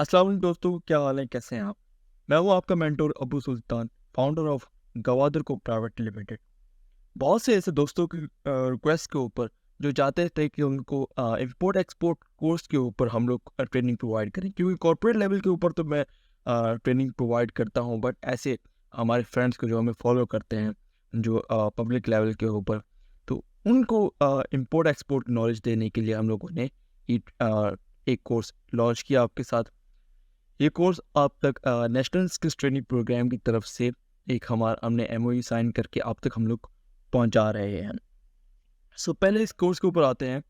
अस्सलाम वालेकुम दोस्तों, क्या हाल है? कैसे हैं आप? मैं हूं आपका mentor Abu Sultan, founder of Gwadar को प्राइवेट लिमिटेड। बहुत से ऐसे दोस्तों की रिक्वेस्ट के ऊपर जो चाहते थे कि उनको इंपोर्ट एक्सपोर्ट कोर्स के ऊपर हम लोग ट्रेनिंग प्रोवाइड करें, क्योंकि कॉर्पोरेट लेवल के ऊपर तो मैं ट्रेनिंग प्रोवाइड करता हूं, बट ऐसे हमारे फ्रेंड्स को जो हमें फॉलो करते हैं, जो पब्लिक लेवल के ऊपर, तो उनको इंपोर्ट एक्सपोर्ट नॉलेज देने के लिए हम लोगों ने एक कोर्स लॉन्च किया आपके साथ। ये कोर्स आप तक नेशनल स्किल्स ट्रेनिंग प्रोग्राम की तरफ से हमने एमओयू साइन करके आप तक हम लोग पहुंचा रहे हैं। पहले इस कोर्स के ऊपर आते हैं।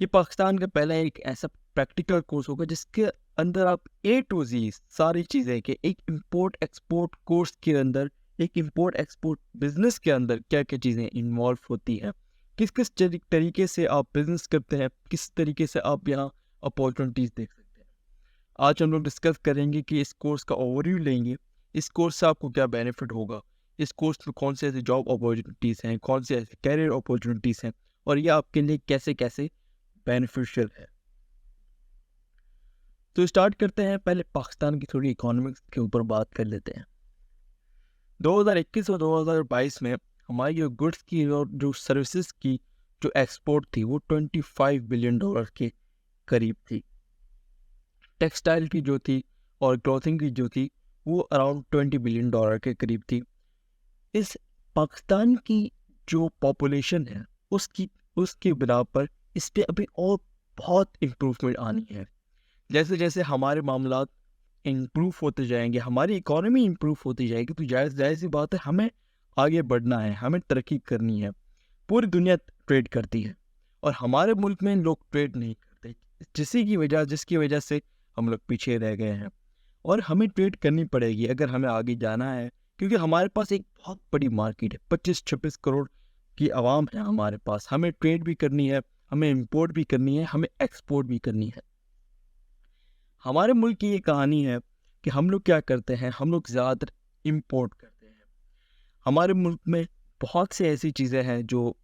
ये पाकिस्तान का पहला एक ऐसा प्रैक्टिकल कोर्स होगा जिसके अंदर आप ए टू जी सारी चीज़ें के एक इंपोर्ट एक्सपोर्ट कोर्स के अंदर, एक इंपोर्ट एक्सपोर्ट बिजनेस के अंदर क्या क्या चीज़ें इन्वॉल्व होती हैं, किस किस तरीके से आप बिजनेस करते हैं, किस तरीके से आप यहाँ अपॉर्चुनिटीज़ देख सकते हैं। आज हम लोग डिस्कस करेंगे कि इस कोर्स का ओवरव्यू लेंगे। इस कोर्स से आपको क्या बेनिफिट होगा, इस कोर्स में कौन से ऐसे जॉब अपॉर्चुनिटीज़ हैं, कौन से ऐसे कैरियर अपॉर्चुनिटीज़ हैं, और ये आपके लिए कैसे कैसे बेनिफिशियल है। तो स्टार्ट करते हैं। पहले पाकिस्तान की थोड़ी इकोनॉमिक्स के ऊपर बात कर लेते हैं। 2021 और 2022 में हमारी जो गुड्स की और जो सर्विसेज की जो एक्सपोर्ट थी वो $25 बिलियन के करीब थी। टेक्सटाइल की जो थी और क्लॉथिंग की जो थी वो अराउंड $20 बिलियन के करीब थी। इस पाकिस्तान की जो पॉपुलेशन है उसकी उसकी बिना पर इस पे अभी और बहुत इम्प्रूवमेंट आनी है। जैसे जैसे हमारे मामलात इम्प्रूव होते जाएंगे, हमारी इकोनॉमी इम्प्रूव होती जाएगी, तो जाहिर जाहिर सी बात है हमें आगे बढ़ना है, हमें तरक्की करनी है। पूरी दुनिया ट्रेड करती है और हमारे मुल्क में लोग ट्रेड नहीं करते, जिसकी वजह से हम लोग पीछे रह गए हैं। और हमें ट्रेड करनी पड़ेगी अगर हमें आगे जाना है, क्योंकि हमारे पास एक बहुत बड़ी मार्केट है, 25-26 करोड़ की आवाम है हमारे पास। हमें ट्रेड भी करनी है, हमें इंपोर्ट भी करनी है, हमें एक्सपोर्ट भी करनी है। हमारे मुल्क की ये कहानी है कि हम लोग क्या करते हैं, हम लोग ज़्यादातर इंपोर्ट करते हैं। हमारे मुल्क में बहुत से ऐसी चीज़ें हैं जो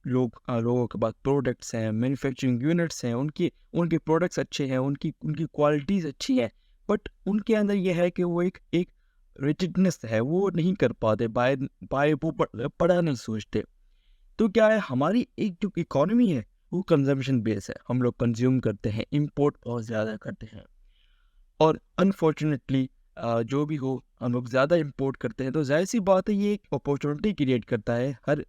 लोगों के पास प्रोडक्ट्स हैं, मैन्युफैक्चरिंग यूनिट्स हैं, उनकी उनके प्रोडक्ट्स अच्छे हैं, उनकी उनकी क्वालिटीज़ अच्छी है, बट उनके अंदर ये है कि वो एक एक रिजिडनेस है, वो नहीं कर पाते, बाय बाय वो पढ़ा नहीं सोचते। तो क्या है, हमारी एक जो इकोनॉमी है वो कंजम्पशन बेस है, हम लोग कंज्यूम करते हैं, इंपोर्ट बहुत ज़्यादा करते हैं। और अनफॉर्चुनेटली जो भी हो, हम लोग ज़्यादा इंपोर्ट करते हैं, तो जाहिर सी बात है ये एक अपॉर्चुनिटी क्रिएट करता है। हर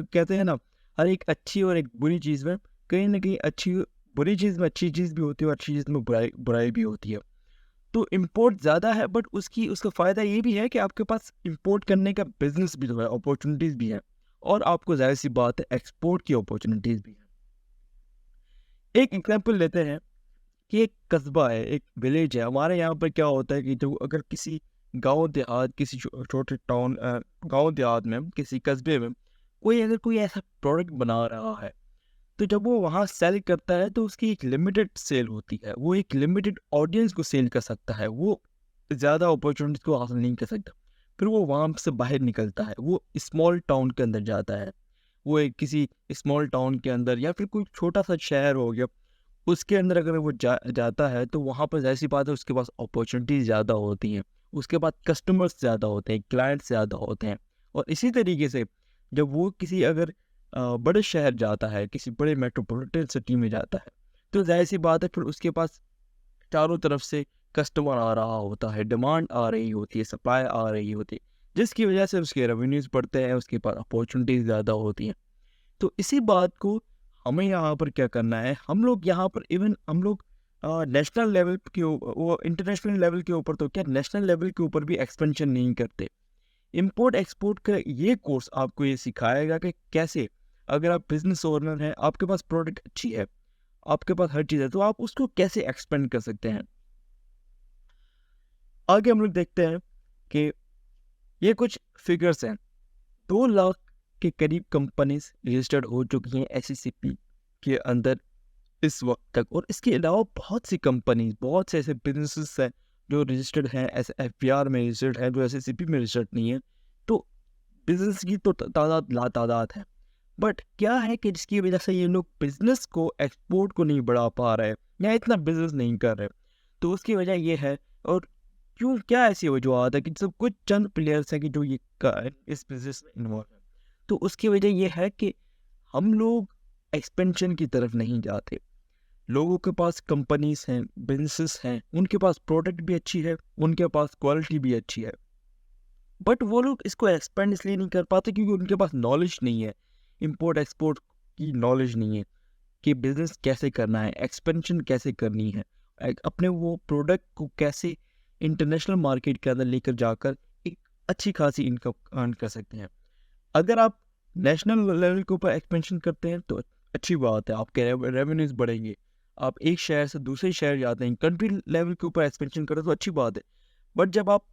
कहते हैं ना, हर एक अच्छी और एक बुरी चीज़ में कहीं ना कहीं बुरी चीज़ में अच्छी चीज़ भी होती है और अच्छी चीज़ में बुराई बुराई भी होती है। तो इंपोर्ट ज़्यादा है, बट उसका फ़ायदा ये भी है कि आपके पास इंपोर्ट करने का बिजनेस भी तो है, अपॉर्चुनिटीज़ भी हैं, और आपको जाहिर सी बात है एक्सपोर्ट की अपॉर्चुनिटीज़ भी हैं। एक एग्जाम्पल लेते हैं कि एक कस्बा है, एक विलेज है। हमारे यहाँ पर क्या होता है कि जो अगर किसी गांव देहात, किसी छोटे टाउन गांव देहात में, किसी कस्बे में अगर कोई ऐसा प्रोडक्ट बना रहा है, तो जब वो वहाँ सेल करता है तो उसकी एक लिमिटेड सेल होती है, वो एक लिमिटेड ऑडियंस को सेल कर सकता है, वो ज़्यादा अपॉर्चुनिटीज को हासिल नहीं कर सकता। फिर वो वहाँ से बाहर निकलता है, वो स्मॉल टाउन के अंदर जाता है, वो एक किसी स्मॉल टाउन के अंदर या फिर कोई छोटा सा शहर हो गया, उसके अंदर अगर वो जाता है तो वहाँ पर ऐसी बात है उसके पास अपॉर्चुनिटीज़ ज़्यादा होती हैं, उसके पास कस्टमर्स ज़्यादा होते हैं, क्लाइंट्स ज़्यादा होते हैं। और इसी तरीके से जब वो किसी अगर बड़े शहर जाता है, किसी बड़े मेट्रोपॉलिटन सिटी में जाता है, तो जाहिर सी बात है फिर उसके पास चारों तरफ से कस्टमर आ रहा होता है, डिमांड आ रही होती है, सप्लाई आ रही होती है, जिसकी वजह से उसके रेवेन्यूज़ बढ़ते हैं, उसके पास अपॉर्चुनिटीज़ ज़्यादा होती हैं। तो इसी बात को हमें यहाँ पर क्या करना है, हम लोग यहाँ पर इवन हम लोग नेशनल लेवल के वो इंटरनेशनल लेवल के ऊपर, तो क्या नेशनल लेवल के ऊपर भी एक्सपेंशन नहीं करते। इंपोर्ट एक्सपोर्ट का ये कोर्स आपको ये सिखाएगा कि कैसे, अगर आप बिजनेस ओनर हैं, आपके पास प्रोडक्ट अच्छी है, आपके पास हर चीज़ है, तो आप उसको कैसे एक्सपेंड कर सकते हैं। आगे हम लोग देखते हैं कि ये कुछ फिगर्स हैं। 2 लाख के करीब कंपनीज रजिस्टर्ड हो चुकी हैं SECP के अंदर इस वक्त तक, और इसके अलावा बहुत सी कंपनीज, बहुत से ऐसे बिजनेसेस हैं जो रजिस्टर्ड हैं, FBR में रजिस्टर्ड हैं, जो SECP में रजिस्टर्ड नहीं है। तो बिजनेस की तो तादाद लातादाद है, बट क्या है कि जिसकी वजह से ये लोग बिजनेस को, एक्सपोर्ट को नहीं बढ़ा पा रहे या इतना बिजनेस नहीं कर रहे। तो उसकी वजह ये है, और क्यों, क्या ऐसी वजूहत है कि सब कुछ चंद प्लेयर्स हैं कि जो इस बिजनेस में इन्वॉल्व है। तो उसकी वजह ये है कि हम लोग एक्सपेंशन की तरफ नहीं जाते। लोगों के पास कंपनीज हैं, बिजनेसेस हैं, उनके पास प्रोडक्ट भी अच्छी है, उनके पास क्वालिटी भी अच्छी है, बट वो लोग इसको एक्सपेंड इसलिए नहीं कर पाते क्योंकि उनके पास नॉलेज नहीं है, इंपोर्ट एक्सपोर्ट की नॉलेज नहीं है कि बिजनेस कैसे करना है, एक्सपेंशन कैसे करनी है, अपने वो प्रोडक्ट को कैसे इंटरनेशनल मार्केट के अंदर लेकर जाकर एक अच्छी खासी इनकम अर्न कर सकते हैं। अगर आप नेशनल लेवल के ऊपर एक्सपेंशन करते हैं तो अच्छी बात है, आपके रेवेन्यूज बढ़ेंगे। आप एक शहर से दूसरे शहर जाते हैं, कंट्री लेवल के ऊपर एक्सपेंशन करें तो अच्छी बात है, बट जब आप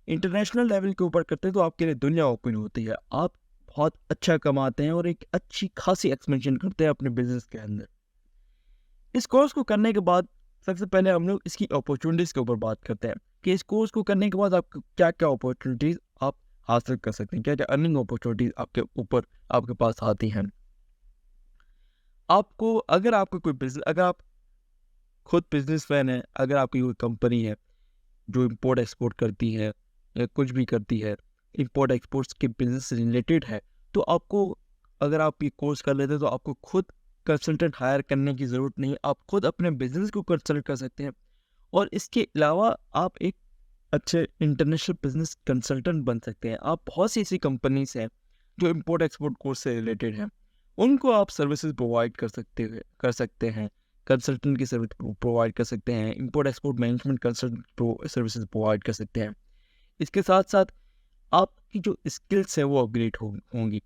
इंटरनेशनल लेवल के ऊपर करते हैं तो आपके लिए दुनिया ओपन होती है, आप बहुत अच्छा कमाते हैं और एक अच्छी खासी एक्सपेंशन करते हैं अपने बिजनेस के अंदर। इस कोर्स को करने के बाद सबसे पहले हम लोग इसकी अपॉर्चुनिटीज़ के ऊपर बात करते हैं कि इस कोर्स को करने के बाद आपको क्या क्या अपॉर्चुनिटीज़ आप हासिल कर सकते हैं, क्या क्या अर्निंग अपॉर्चुनिटीज़ आपके पास आती हैं। आपको, अगर आपका कोई बिजनेस, अगर आप खुद बिजनेसमैन हैं, अगर आपकी कोई कंपनी है जो इंपोर्ट एक्सपोर्ट करती है या कुछ भी करती है, इंपोर्ट एक्सपोर्ट्स के बिजनेस से रिलेटेड है, तो आपको, अगर आप ये कोर्स कर लेते हैं तो आपको खुद कंसल्टेंट हायर करने की ज़रूरत नहीं है, आप खुद अपने बिजनेस को कंसल्ट कर सकते हैं। और इसके अलावा आप एक अच्छे इंटरनेशनल बिजनेस कंसल्टेंट बन सकते हैं। आप, बहुत सी ऐसी कंपनीज हैं जो इंपोर्ट एक्सपोर्ट कोर्स से रिलेटेड हैं, उनको आप सर्विसेज प्रोवाइड कर सकते हैं, कंसल्टेंट की सर्विस प्रोवाइड कर सकते हैं, import export management consultant services provide कर सकते हैं। इसके साथ साथ आपकी जो स्किल्स हैं वो अपग्रेड होंगी।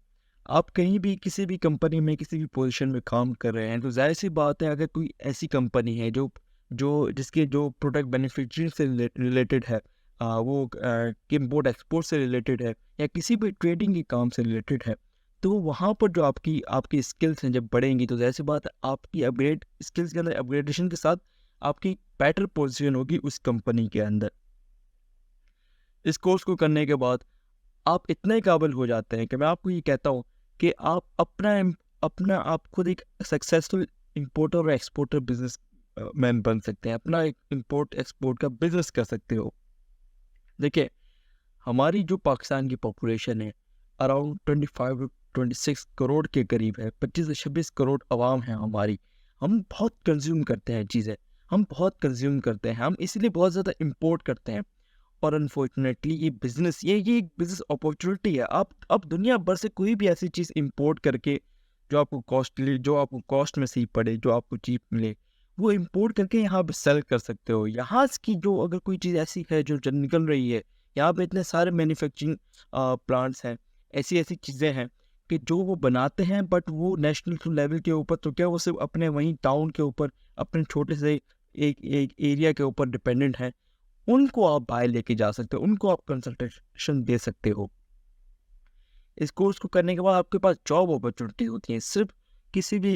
आप कहीं भी किसी भी कंपनी में किसी भी पोजीशन में काम कर रहे हैं तो जाहिर सी बात है, अगर कोई ऐसी कंपनी है जो जो जिसके जो प्रोडक्ट मैन्युफैक्चरिंग से रिलेटेड है, वो इम्पोर्ट एक्सपोर्ट से रिलेटेड है या किसी भी ट्रेडिंग के काम से रिलेटेड है, तो वहाँ पर जो आपकी आपकी स्किल्स हैं जब बढ़ेंगी तो जाहिर सी बात है, आपकी अपग्रेड स्किल्स के अंदर अपग्रेडेशन के साथ आपकी बेटर पोजीशन होगी उस कंपनी के अंदर। इस कोर्स को करने के बाद आप इतने काबिल हो जाते हैं कि मैं आपको ये कहता हूँ कि आप अपना आप खुद एक सक्सेसफुल इंपोर्टर और एक्सपोर्टर बिजनेस मैन बन सकते हैं, अपना एक इंपोर्ट एक्सपोर्ट का बिजनेस कर सकते हो। देखिए, हमारी जो पाकिस्तान की पॉपुलेशन है अराउंड 25-26 करोड़ के करीब है, 25 से 26 करोड़ आवाम है हमारी। हम बहुत कंज्यूम करते हैं चीज़ें, हम बहुत कंज्यूम करते हैं, हम इसलिए बहुत ज़्यादा इंपोर्ट करते हैं। और अनफॉर्चुनेटली ये बिज़नेस, ये एक बिज़नेस अपॉर्चुनिटी है। आप अब दुनिया भर से कोई भी ऐसी चीज़ इंपोर्ट करके जो आपको कॉस्ट में सही पड़े, जो आपको चीप मिले, वो इंपोर्ट करके यहाँ पे सेल कर सकते हो। यहाँ की जो, अगर कोई चीज़ ऐसी है जो निकल रही है, यहाँ पे इतने सारे मैन्युफैक्चरिंग प्लांट्स हैं, ऐसी ऐसी चीज़ें हैं कि जो वो बनाते हैं, बट वो नेशनल लेवल के ऊपर तो क्या, वो सिर्फ अपने वहीं टाउन के ऊपर, अपने छोटे से एक एक एरिया के ऊपर डिपेंडेंट है। उनको आप बाहर लेके जा सकते हो, उनको आप कंसल्टेशन दे सकते हो। इस कोर्स को करने के बाद आपके पास जॉब अपॉर्चुनिटी होती है। सिर्फ किसी भी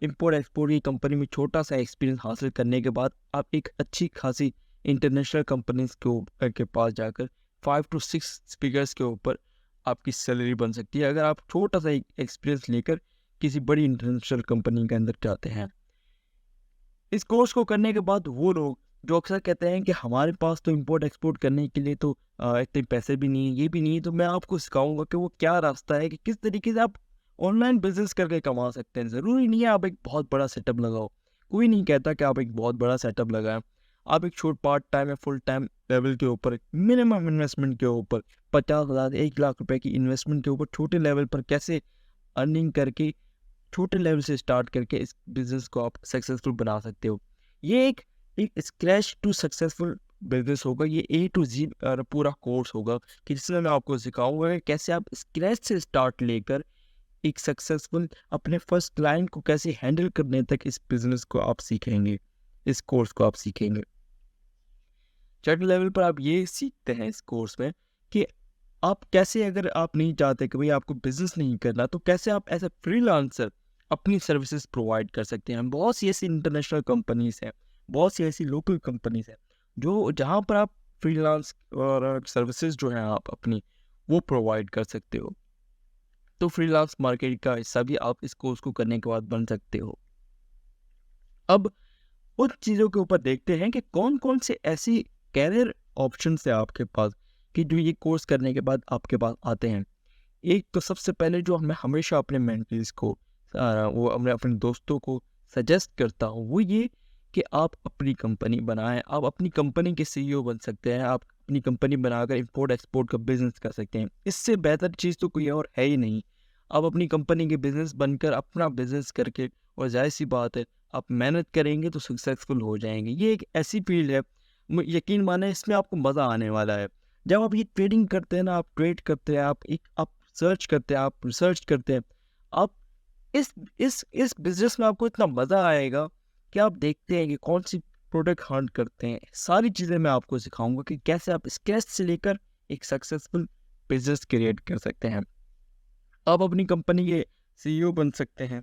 इंपोर्ट एक्सपोर्ट की कंपनी में छोटा सा एक्सपीरियंस हासिल करने के बाद आप एक अच्छी खासी इंटरनेशनल कंपनीज के पास जाकर 5 to 6 फिगर्स के ऊपर आपकी सैलरी बन सकती है, अगर आप छोटा सा एक्सपीरियंस लेकर किसी बड़ी इंटरनेशनल कंपनी के अंदर जाते हैं। इस कोर्स को करने के बाद वो लोग जो अक्सर कहते हैं कि हमारे पास तो इंपोर्ट एक्सपोर्ट करने के लिए तो इतने पैसे भी नहीं है, ये भी नहीं है, तो मैं आपको सिखाऊंगा कि वो क्या रास्ता है कि किस तरीके से आप ऑनलाइन बिजनेस करके कमा सकते हैं। ज़रूरी नहीं है आप एक बहुत बड़ा सेटअप लगाओ, कोई नहीं कहता कि आप एक बहुत बड़ा सेटअप लगाएं। आप एक छोट पार्ट टाइम या फुल टाइम लेवल के ऊपर मिनिमम इन्वेस्टमेंट के ऊपर 50,000 1 लाख रुपए की इन्वेस्टमेंट के ऊपर छोटे लेवल पर कैसे अर्निंग करके, छोटे लेवल से स्टार्ट करके इस बिजनेस को आप सक्सेसफुल बना सकते हो। ये एक स्क्रैच टू सक्सेसफुल बिजनेस होगा, ये A to Z पूरा कोर्स होगा कि जिसमें मैं आपको सिखाऊंगा कि कैसे आप स्क्रैच से स्टार्ट लेकर एक सक्सेसफुल अपने फर्स्ट क्लाइंट को कैसे हैंडल करने तक इस बिजनेस को आप सीखेंगे, इस कोर्स को आप सीखेंगे। चैट लेवल पर आप ये सीखते हैं इस कोर्स में कि आप कैसे, अगर आप नहीं चाहते कि भाई आपको बिजनेस नहीं करना, तो कैसे आप एज ए फ्रीलांसर अपनी सर्विसेज प्रोवाइड कर सकते हैं। बहुत सी ऐसी इंटरनेशनल कंपनीज हैं, बहुत सी ऐसी लोकल कंपनीज हैं जो जहाँ पर आप फ्रीलांस और सर्विसेज जो हैं आप अपनी वो प्रोवाइड कर सकते हो। तो फ्रीलांस मार्केट का हिस्सा भी आप इस कोर्स को करने के बाद बन सकते हो। अब उन चीज़ों के ऊपर देखते हैं कि कौन कौन से ऐसी कैरियर ऑप्शन है आपके पास कि जो ये कोर्स करने के बाद आपके पास आते हैं। एक तो सबसे पहले जो मैं हमेशा अपने मेंटीज को वो अपने अपने दोस्तों को सजेस्ट करता हूँ वो ये कि आप अपनी कंपनी बनाएं। आप अपनी कंपनी के सीईओ बन सकते हैं। आप अपनी कंपनी बनाकर इंपोर्ट एक्सपोर्ट का बिजनेस कर सकते हैं। इससे बेहतर चीज़ तो कोई और है ही नहीं। आप अपनी कंपनी के बिजनेस बनकर अपना बिजनेस करके, और जाहिर सी बात है आप मेहनत करेंगे तो सक्सेसफुल हो जाएंगे। ये एक ऐसी फील्ड है, यकीन माने इसमें आपको मज़ा आने वाला है। जब आप ये ट्रेडिंग करते हैं ना, आप ट्रेड करते हैं, आप सर्च करते हैं, आप रिसर्च करते हैं, आप इस बिजनेस में आपको इतना मज़ा आएगा कि आप देखते हैं कि कौन सी प्रोडक्ट हंट करते हैं। सारी चीज़ें मैं आपको सिखाऊंगा कि कैसे आप स्क्रैच से लेकर एक सक्सेसफुल बिजनेस क्रिएट कर सकते हैं। आप अपनी कंपनी के सीईओ बन सकते हैं।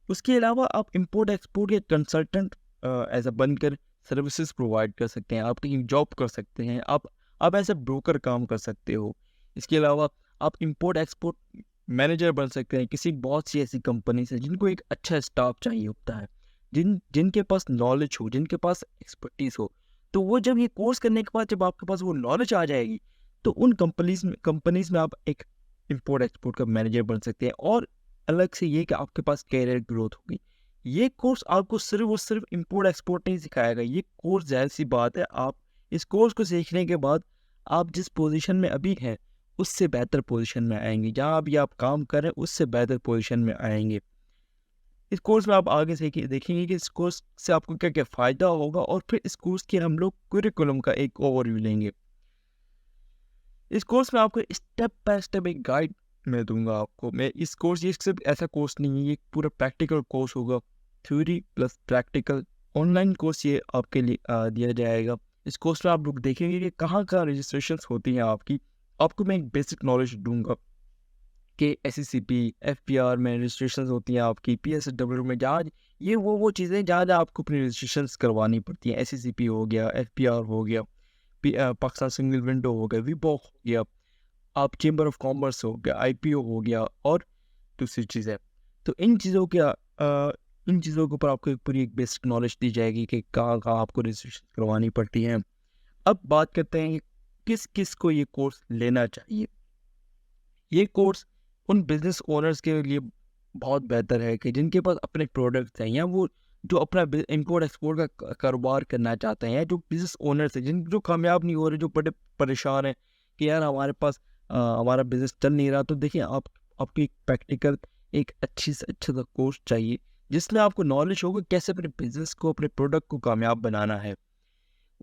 उसके अलावा आप इंपोर्ट एक्सपोर्ट के कंसल्टेंट एज अ बनकर सर्विसेज प्रोवाइड कर सकते हैं। आप कहीं जॉब कर सकते हैं। आप एज अ ब्रोकर काम कर सकते हो। इसके अलावा आप इंपोर्ट एक्सपोर्ट मैनेजर बन सकते हैं किसी बहुत सी ऐसी कंपनी से जिनको एक अच्छा स्टाफ चाहिए होता है, जिनके पास नॉलेज हो, जिनके पास एक्सपर्टीज हो। तो वो जब ये कोर्स करने के बाद जब आपके पास वो नॉलेज आ जाएगी तो उन कंपनीज में आप एक इंपोर्ट एक्सपोर्ट का मैनेजर बन सकते हैं। और अलग से ये कि आपके पास कैरियर ग्रोथ होगी। ये कोर्स आपको सिर्फ और सिर्फ इंपोर्ट एक्सपोर्ट नहीं सिखाएगा। ये कोर्स जाहिर सी बात है, आप इस कोर्स को सीखने के बाद आप जिस पोजीशन में अभी हैं उससे बेहतर पोजीशन में आएंगे। जहाँ अभी आप काम कर रहे हैं उससे बेहतर पोजीशन में आएंगे। इस कोर्स में आप आगे से देखेंगे कि इस कोर्स से आपको क्या क्या फ़ायदा होगा, और फिर इस कोर्स के हम लोग करिकुलम का एक ओवरव्यू लेंगे। इस कोर्स में आपको स्टेप बाय स्टेप एक गाइड मैं दूंगा आपको। मैं इस कोर्स, ये सिर्फ ऐसा कोर्स नहीं है, ये पूरा प्रैक्टिकल कोर्स होगा। Theory plus practical online course ये आपके लिए दिया जाएगा। इस कोर्स में आप लोग देखेंगे कि कहाँ कहाँ रजिस्ट्रेशन होती हैं आपको मैं एक बेसिक नॉलेज दूंगा कि SCCP FPR में रजिस्ट्रेशन होती हैं आपकी, PSW में जहाँ ये वो चीज़ें जहाँ जहाँ आपको अपनी रजिस्ट्रेशन करवानी पड़ती हैं। SCCP हो गया, FPR हो गया, पाकिस्तान सिंगल विंडो हो गया, विबॉक हो गया, आप चेंबर ऑफ कॉमर्स हो गया, IPO हो गया, और दूसरी चीज़ें। तो इन चीज़ों के ऊपर आपको पूरी एक बेसिक नॉलेज दी जाएगी कि कहाँ कहाँ आपको रजिस्ट्रेशन करवानी पड़ती है। अब बात करते हैं कि किस किस को ये कोर्स लेना चाहिए। ये कोर्स उन बिजनेस ओनर्स के लिए बहुत बेहतर है कि जिनके पास अपने प्रोडक्ट्स हैं, या वो जो अपना इंपोर्ट एक्सपोर्ट का कारोबार करना चाहते हैं, या जो बिजनेस ओनर्स हैं जो कामयाब नहीं हो रहे, जो बड़े परेशान हैं कि यार हमारे पास हमारा बिजनेस चल नहीं रहा। तो देखिए, आपको एक प्रैक्टिकल, एक अच्छी से अच्छा सा कोर्स चाहिए जिसमें आपको नॉलेज होगा कैसे अपने बिजनेस को, अपने प्रोडक्ट को कामयाब बनाना है।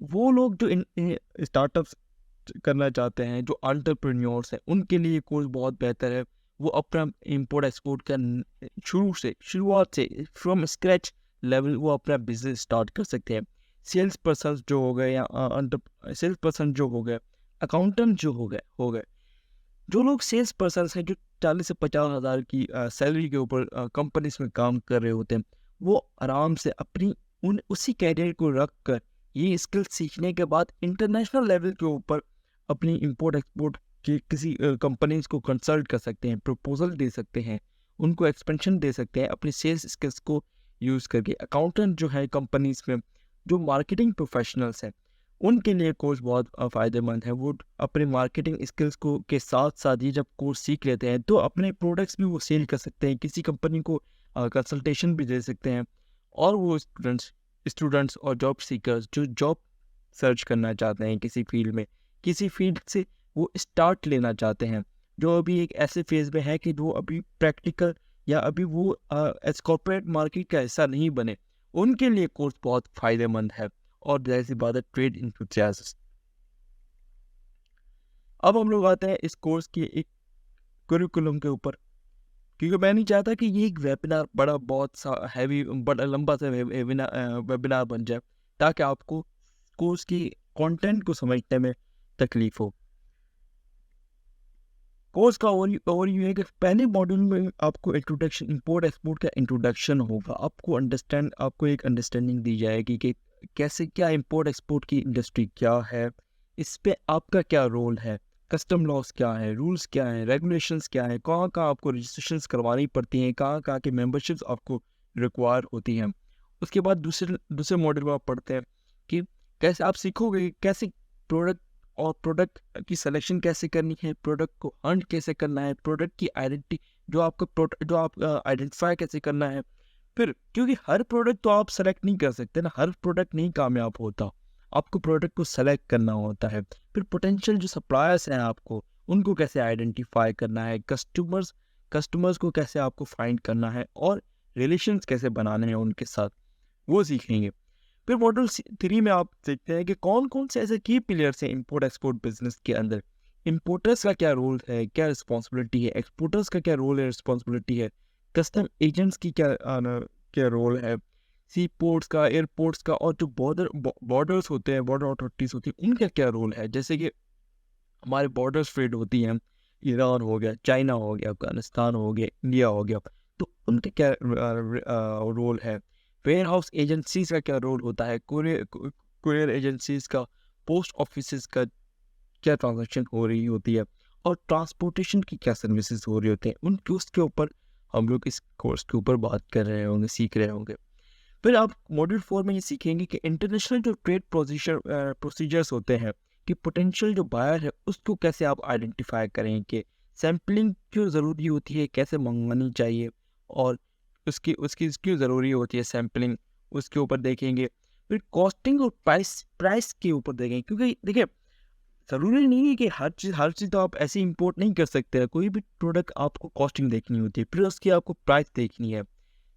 वो लोग जो इन स्टार्टअप्स करना चाहते हैं, जो एंटरप्रेन्योर्स हैं, उनके लिए कोर्स बहुत बेहतर है। वो अपना इंपोर्ट एक्सपोर्ट का शुरुआत से फ्रॉम स्क्रैच लेवल वो अपना बिजनेस स्टार्ट कर सकते हैं। सेल्स पर्सन जो हो गए, या सेल्स पर्सन जो हो गए, अकाउंटेंट जो हो गए, जो लोग सेल्स पर्सन हैं, जो 40 से 50 हज़ार की सैलरी के ऊपर कंपनीज में काम कर रहे होते हैं, वो आराम से अपनी उसी कैरियर को रख कर ये स्किल सीखने के बाद इंटरनेशनल लेवल के ऊपर अपनी इंपोर्ट एक्सपोर्ट की किसी कंपनीज को कंसल्ट कर सकते हैं, प्रपोजल दे सकते हैं, उनको एक्सपेंशन दे सकते हैं अपनी सेल्स स्किल्स को यूज़ करके। अकाउंटेंट जो है कंपनीज में, जो मार्केटिंग प्रोफेशनल्स हैं, उनके लिए कोर्स बहुत फ़ायदेमंद है। वो अपने मार्केटिंग स्किल्स को के साथ साथ ही जब कोर्स सीख लेते हैं तो अपने प्रोडक्ट्स भी वो सेल कर सकते हैं, किसी कंपनी को कंसल्टेशन भी दे सकते हैं। और वो स्टूडेंट्स और जॉब सीकर्स जो जॉब सर्च करना चाहते हैं किसी फील्ड से वो स्टार्ट लेना चाहते हैं, जो अभी एक ऐसे फेज़ में है कि वो अभी प्रैक्टिकल या अभी वो एज कॉर्पोरेट मार्केट का हिस्सा नहीं बने, उनके लिए कोर्स बहुत फ़ायदेमंद है। और जैसी बात है ट्रेड इंथुसियास्ट। अब हम लोग आते हैं इस कोर्स के एक करिकुलम के ऊपर, क्योंकि मैं नहीं चाहता कि ये एक वेबिनार बहुत सा हैवी, बड़ा लंबा सा वेबिनार बन जाए, ताकि आपको कोर्स की कंटेंट को समझने में तकलीफ हो। कोर्स का ओवरव्यू है कि पहले मॉड्यूल में आपको इंट्रोडक्शन, इंपोर्ट एक्सपोर्ट का इंट्रोडक्शन होगा। आपको एक अंडरस्टैंडिंग दी जाएगी कि कैसे, क्या इंपोर्ट एक्सपोर्ट की इंडस्ट्री क्या है, इस पे आपका क्या रोल है, कस्टम लॉस क्या है, रूल्स क्या हैं, रेगुलेशंस क्या है, कहाँ कहाँ आपको रजिस्ट्रेशन करवानी पड़ती हैं, कहाँ कहाँ की मेंबरशिप्स आपको रिक्वायर होती हैं। उसके बाद दूसरे मॉड्यूल में आप पढ़ते हैं कि कैसे आप सीखोगे कैसे प्रोडक्ट की सिलेक्शन कैसे करनी है, प्रोडक्ट को हंट कैसे करना है, प्रोडक्ट की आइडेंटिटी जो आप आइडेंटिफाई कैसे करना है। फिर क्योंकि हर प्रोडक्ट तो आप सेलेक्ट नहीं कर सकते ना, हर प्रोडक्ट नहीं कामयाब होता, आपको प्रोडक्ट को सेलेक्ट करना होता है। फिर पोटेंशियल जो सप्लायर्स हैं आपको उनको कैसे आइडेंटिफाई करना है, कस्टमर्स को कैसे आपको फाइंड करना है, और रिलेशंस कैसे बनाने हैं उनके साथ, वो सीखेंगे। फिर मॉड्यूल 3 में आप देखते हैं कि कौन कौन से ऐसे की प्लेयर्स हैं इम्पोर्ट एक्सपोर्ट बिजनेस के अंदर। इम्पोर्टर्स का क्या रोल है, क्या रिस्पॉन्सिबिलिटी है, एक्सपोर्टर्स का क्या रोल है, रिस्पॉन्सिबिलिटी है, कस्टम एजेंट्स की क्या रोल है, सी पोर्ट्स का, एयरपोर्ट्स का, और जो बॉर्डर्स होते हैं, बॉर्डर अथॉरिटीज़ होती हैं, उनका क्या रोल है। जैसे कि हमारे बॉर्डर्स ट्रेड होती हैं, ईरान हो गया, चाइना हो गया, अफगानिस्तान हो गया, इंडिया हो गया, तो उनका क्या रोल है। वेयर हाउस एजेंसीज का क्या रोल होता है, कुरियर एजेंसीज का, पोस्ट ऑफिस का क्या ट्रांजैक्शन हो रही होती है, और ट्रांसपोर्टेशन की क्या सर्विसेज हो रही होती हैं, उनके उसके ऊपर हम लोग इस कोर्स के ऊपर बात कर रहे होंगे, सीख रहे होंगे। फिर आप मॉड्यूल 4 में ये सीखेंगे कि इंटरनेशनल जो ट्रेड प्रोसीजर्स होते हैं, कि पोटेंशियल जो बायर है उसको कैसे आप आइडेंटिफाई करें, कि सैम्पलिंग क्यों ज़रूरी होती है, कैसे मंगवानी चाहिए, और उसकी उसकी क्यों ज़रूरी होती है सैम्पलिंग, उसके ऊपर देखेंगे। फिर कॉस्टिंग और प्राइस के ऊपर देखेंगे, क्योंकि देखिए ज़रूरी नहीं है कि हर चीज़ तो आप ऐसे इंपोर्ट नहीं कर सकते हैं। कोई भी प्रोडक्ट आपको कॉस्टिंग देखनी होती है, फिर उसकी आपको प्राइस देखनी है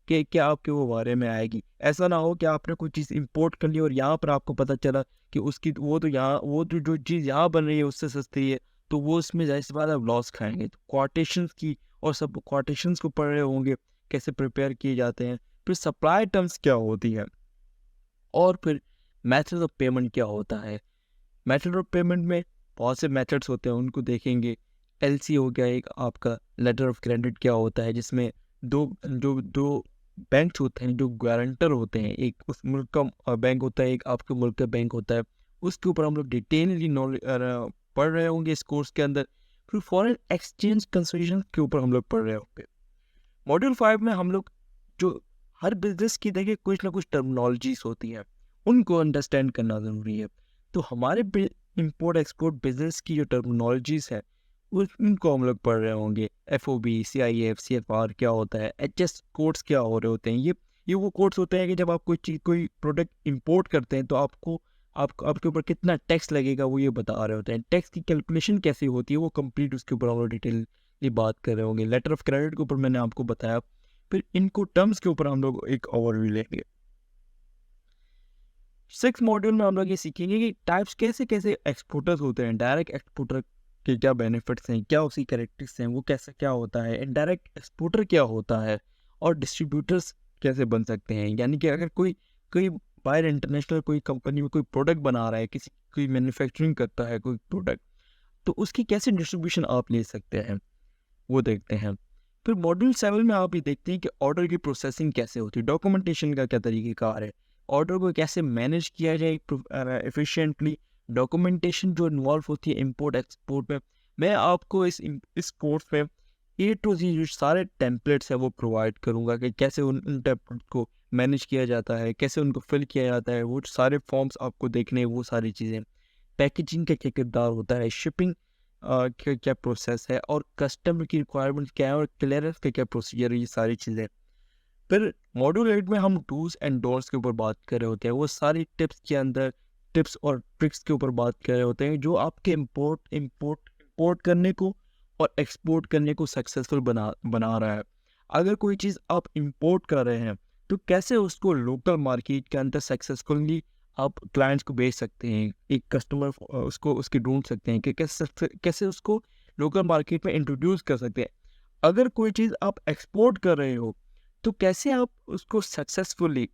कि क्या आपके वो बारे में आएगी। ऐसा ना हो कि आपने कोई चीज़ इंपोर्ट कर ली और यहाँ पर आपको पता चला कि उसकी वो तो जो चीज़ यहाँ बन रही है उससे सस्ती है, तो वो उसमें ज़ाहिर-सी बात है आप लॉस खाएँगे। तो क्वोटेशंस की और सब क्वोटेशंस को पढ़ रहे होंगे, कैसे प्रिपेयर किए जाते हैं। फिर सप्लाई टर्म्स क्या होती है, और फिर मेथड ऑफ पेमेंट क्या होता है। मेथड ऑफ पेमेंट में बहुत से मेथड्स होते हैं, उनको देखेंगे। एलसी हो गया एक आपका, लेटर ऑफ क्रेडिट क्या होता है, जिसमें दो बैंक्स होते हैं जो गारंटर होते हैं, एक उस मुल्क का बैंक होता है, एक आपके मुल्क का बैंक होता है। उसके ऊपर हम लोग डिटेलली नॉलेज पढ़ रहे होंगे इस कोर्स के अंदर। फिर फॉरेन एक्सचेंज कंसोलिडेशन के ऊपर हम लोग पढ़ रहे होंगे। मॉड्यूल 5 में हम लोग जो हर बिजनेस की देखिए कुछ ना कुछ टर्मिनोलॉजीज होती हैं, उनको अंडरस्टैंड करना ज़रूरी है। तो हमारे इंपोर्ट एक्सपोर्ट बिजनेस की जो टर्मिनोलॉजीज है उनको हम लोग पढ़ रहे होंगे। FOB, CIF, CFR क्या होता है, HS कोड्स क्या हो रहे होते हैं। ये वो कोड्स होते हैं कि जब आप कोई प्रोडक्ट इंपोर्ट करते हैं तो आपके ऊपर कितना टैक्स लगेगा वो ये बता रहे होते हैं। टैक्स की कैलकुलेशन कैसे होती है वो कंप्लीट उसके ऊपर हम लोग डिटेलली बात कर रहे होंगे। लेटर ऑफ क्रेडिट के ऊपर मैंने आपको बताया। फिर इनको टर्म्स के ऊपर हम लोग एक ओवरव्यू लेंगे। 6 मॉड्यूल में हम लोग ये सीखेंगे कि टाइप्स कैसे कैसे एक्सपोर्टर्स होते हैं, डायरेक्ट एक्सपोर्टर के क्या बेनिफिट्स हैं, क्या उसकी कैरेक्टरिस्टिक्स हैं, वो कैसे क्या होता है, इनडायरेक्ट एक्सपोर्टर क्या होता है, और डिस्ट्रीब्यूटर्स कैसे बन सकते हैं। यानी कि अगर कोई बाहर इंटरनेशनल कोई कंपनी में कोई प्रोडक्ट बना रहा है, कोई मैन्युफैक्चरिंग करता है कोई प्रोडक्ट, तो उसकी कैसे डिस्ट्रीब्यूशन आप ले सकते हैं, वो देखते हैं। फिर मॉड्यूल 7 में आप ये देखते हैं कि ऑर्डर की प्रोसेसिंग कैसे होती है, डॉक्यूमेंटेशन का क्या तरीक़ेकार है, ऑर्डर को कैसे मैनेज किया जाए एफिशिएंटली, डॉक्यूमेंटेशन जो इन्वॉल्व होती है इंपोर्ट एक्सपोर्ट में। मैं आपको इस कोर्स में A to Z जो सारे टेम्पलेट्स है वो प्रोवाइड करूँगा कि कैसे उन टेम्पलेट को मैनेज किया जाता है, कैसे उनको फिल किया जाता है, वो सारे फॉर्म्स आपको देखने हैं, वो सारी चीज़ें। पैकेजिंग का क्या किरदार होता है, शिपिंग क्या क्या प्रोसेस है, और कस्टमर की रिक्वायरमेंट क्या है, और क्लियरेंस का क्या प्रोसीजर है, ये सारी चीज़ें। फिर मॉड्यूल 8 में हम डूज एंड डोंट्स के ऊपर बात कर रहे होते हैं, वो सारी टिप्स और ट्रिक्स के ऊपर बात कर रहे होते हैं जो आपके इंपोर्ट करने को और एक्सपोर्ट करने को सक्सेसफुल बना रहा है। अगर कोई चीज़ आप इंपोर्ट कर रहे हैं तो कैसे उसको लोकल मार्केट के अंदर सक्सेसफुली आप क्लाइंट्स को बेच सकते हैं, एक कस्टमर उसको उसकी ढूंढ सकते हैं कि कैसे उसको लोकल मार्केट में इंट्रोड्यूस कर सकते हैं। अगर कोई चीज़ आप एक्सपोर्ट कर रहे हो तो कैसे आप उसको सक्सेसफुली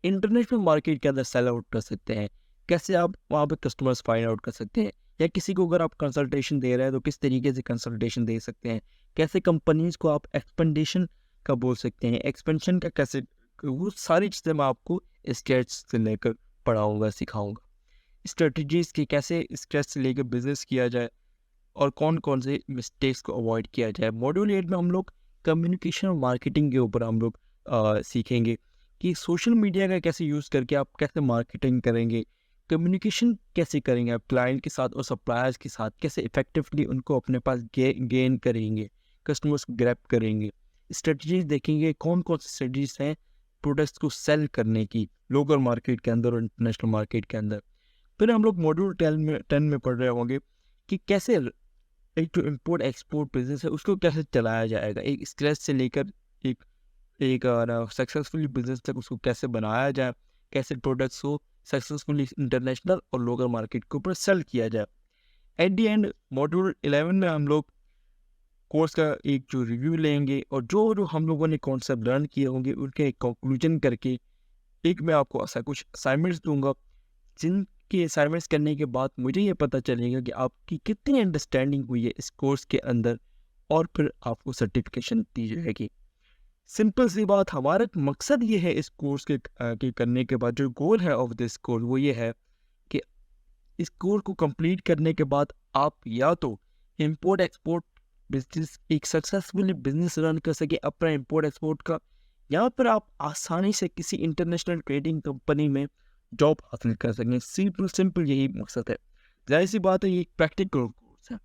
इंटरनेशनल मार्केट के अंदर सेल आउट कर सकते हैं, कैसे आप वहाँ पे कस्टमर्स फाइंड आउट कर सकते हैं, या किसी को अगर आप कंसल्टेशन दे रहे हैं तो किस तरीके से कंसल्टेशन दे सकते हैं, कैसे कंपनीज को आप एक्सपेंडेशन का बोल सकते हैं, एक्सपेंशन का कैसे, वो सारी चीज़ें मैं आपको स्केच से लेकर पढ़ाऊँगा, सिखाऊँगा। स्ट्रेटजीज की कैसे स्केच से लेकर बिजनेस किया जाए और कौन कौन से मिस्टेक्स को अवॉइड किया जाए। मॉड्यूल 8 में हम लोग कम्युनिकेशन और मार्केटिंग के ऊपर हम लोग सीखेंगे कि सोशल मीडिया का कैसे यूज़ करके आप कैसे मार्केटिंग करेंगे, कम्युनिकेशन कैसे करेंगे आप क्लाइंट के साथ और सप्लायर्स के साथ, कैसे इफेक्टिवली उनको अपने पास गेन करेंगे, कस्टमर्स को ग्रैब करेंगे, स्ट्रेटजीज देखेंगे कौन कौन सी स्ट्रेटजीज हैं प्रोडक्ट्स को सेल करने की लोकल मार्केट के अंदर और इंटरनेशनल मार्केट के अंदर। फिर हम लोग मॉड्यूल 10 में पढ़ रहे होंगे कि कैसे एक जो इम्पोर्ट एक्सपोर्ट बिजनेस है उसको कैसे चलाया जाएगा, एक स्क्रैच से लेकर एक एक सक्सेसफुली बिजनेस तक उसको कैसे बनाया जाए, कैसे प्रोडक्ट्स को सक्सेसफुली इंटरनेशनल और लोकल मार्केट के ऊपर सेल किया जाए। एट दी एंड मॉड्यूल 11 में हम लोग कोर्स का एक जो रिव्यू लेंगे और जो जो हम लोगों ने कॉन्सेप्ट लर्न किए होंगे उनके एक कंक्लूजन करके एक मैं आपको ऐसा कुछ असाइनमेंट्स दूंगा, जिनके असाइनमेंट्स करने के बाद मुझे ये पता चलेगा कि आपकी कितनी अंडरस्टैंडिंग हुई है इस कोर्स के अंदर, और फिर आपको सर्टिफिकेशन दी जाएगी। सिंपल सी बात, हमारा मकसद ये है इस कोर्स के करने के बाद, जो गोल है ऑफ दिस कोर्स वो ये है कि इस कोर्स को कंप्लीट करने के बाद आप या तो इंपोर्ट एक्सपोर्ट बिजनेस एक सक्सेसफुली बिजनेस रन कर सके अपना इंपोर्ट एक्सपोर्ट का, या फिर आप आसानी से किसी इंटरनेशनल ट्रेडिंग कंपनी में जॉब हासिल कर सकें। सिंपल यही मकसद है। जाहिर सी बात है ये एक प्रैक्टिकल कोर्स है,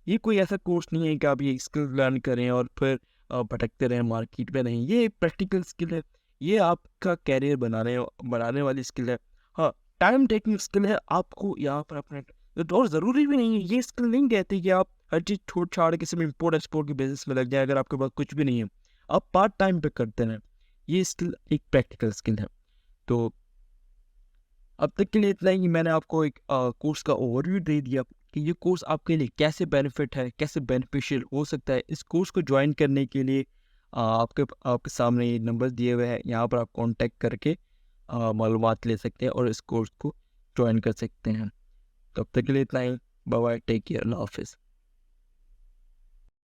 ये कोई ऐसा कोर्स नहीं है कि आप ये स्किल लर्न करें और फिर भटकते रहें मार्केट में। नहीं, ये एक प्रैक्टिकल स्किल है, ये आपका कैरियर बनाने वाली स्किल है। हाँ, टाइम टेकिंग स्किल है, आपको यहाँ पर अपने और ज़रूरी भी नहीं है, ये स्किल नहीं कहती कि आप हर चीज़ छोड़ छाड़ के सिर्फ इम्पोर्ट एक्सपोर्ट के बिजनेस में लग जाए अगर आपके पास कुछ भी नहीं है, आप पार्ट टाइम पे करते रहें। ये स्किल एक प्रैक्टिकल स्किल है। तो अब तक के लिए इतना ही। मैंने आपको एक कोर्स का ओवरव्यू दे दिया कि ये कोर्स आपके लिए कैसे बेनिफिट है, कैसे बेनिफिशियल हो सकता है। इस कोर्स को ज्वाइन करने के लिए आपके सामने ये नंबर दिए हुए हैं, यहाँ पर आप कांटेक्ट करके मालूमात ले सकते हैं और इस कोर्स को ज्वाइन कर सकते हैं। तब तक के लिए इतना ही। बाय बाय, टेक केयर, अल्लाह हाफिज़।